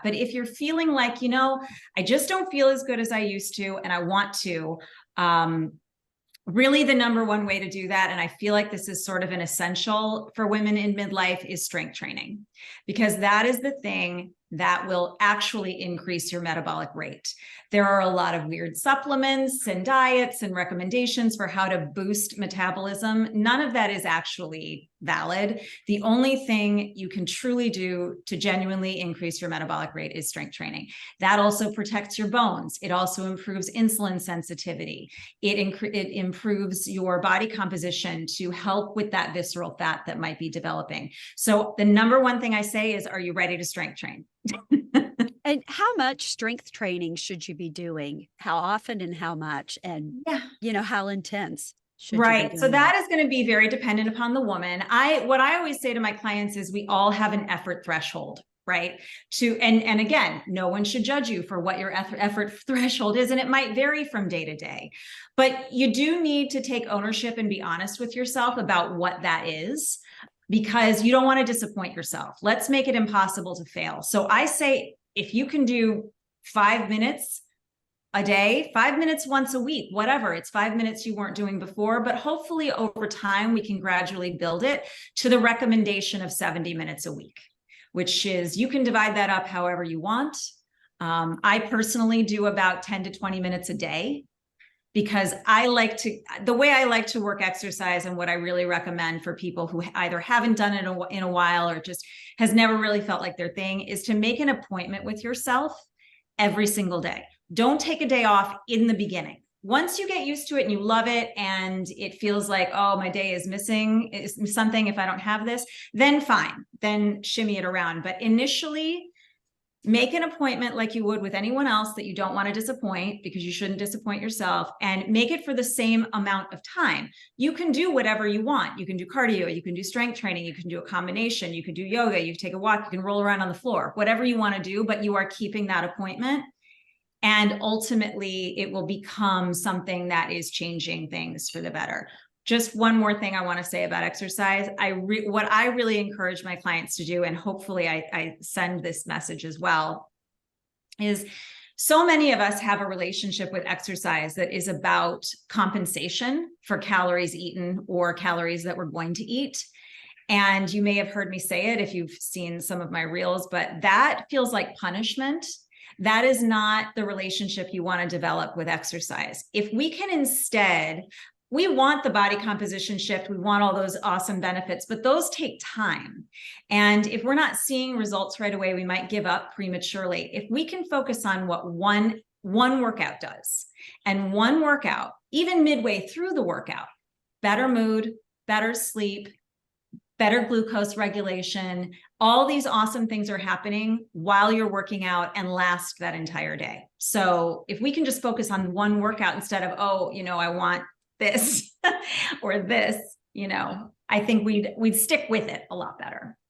But if you're feeling like, I just don't feel as good as I used to, and I want to, really the number one way to do that, and I feel like this is sort of an essential for women in midlife, is strength training, because that is the thing that will actually increase your metabolic rate. There are a lot of weird supplements and diets and recommendations for how to boost metabolism. None of that is actually valid. The only thing you can truly do to genuinely increase your metabolic rate is strength training. That also protects your bones. It also improves insulin sensitivity. It improves your body composition to help with that visceral fat that might be developing. So the number one thing I say is, are you ready to strength train? And how much strength training should you be doing? How often and how much? And, how intense should you be Right. doing So that is going to be very dependent upon the woman. What I always say to my clients is we all have an effort threshold, right? And again, no one should judge you for what your effort threshold is. And it might vary from day to day, but you do need to take ownership and be honest with yourself about what that is, because you don't want to disappoint yourself. Let's make it impossible to fail. So I say, if you can do 5 minutes a day, 5 minutes once a week, whatever, it's 5 minutes you weren't doing before, but hopefully over time, we can gradually build it to the recommendation of 70 minutes a week, which is, you can divide that up however you want. I personally do about 10 to 20 minutes a day, because the way I like to work exercise, and what I really recommend for people who either haven't done it in a while or just has never really felt like their thing, is to make an appointment with yourself every single day. Don't take a day off in the beginning. Once you get used to it and you love it, and it feels like, oh, my day is missing something if I don't have this, then fine, then shimmy it around. But initially, make an appointment like you would with anyone else that you don't want to disappoint, because you shouldn't disappoint yourself, and make it for the same amount of time. You can do whatever you want. You can do cardio, you can do strength training, you can do a combination, you can do yoga, you can take a walk, you can roll around on the floor, whatever you want to do, but you are keeping that appointment. And ultimately, it will become something that is changing things for the better. Just one more thing I want to say about exercise. What I really encourage my clients to do, and hopefully I send this message as well, is so many of us have a relationship with exercise that is about compensation for calories eaten or calories that we're going to eat. And you may have heard me say it if you've seen some of my reels, but that feels like punishment. That is not the relationship you want to develop with exercise. If we can instead, we want the body composition shift, we want all those awesome benefits, but those take time. And if we're not seeing results right away, we might give up prematurely. If we can focus on what one workout does, and one workout, even midway through the workout, better mood, better sleep, better glucose regulation, all these awesome things are happening while you're working out and last that entire day. So if we can just focus on one workout instead of, I want this or this, I think we'd stick with it a lot better.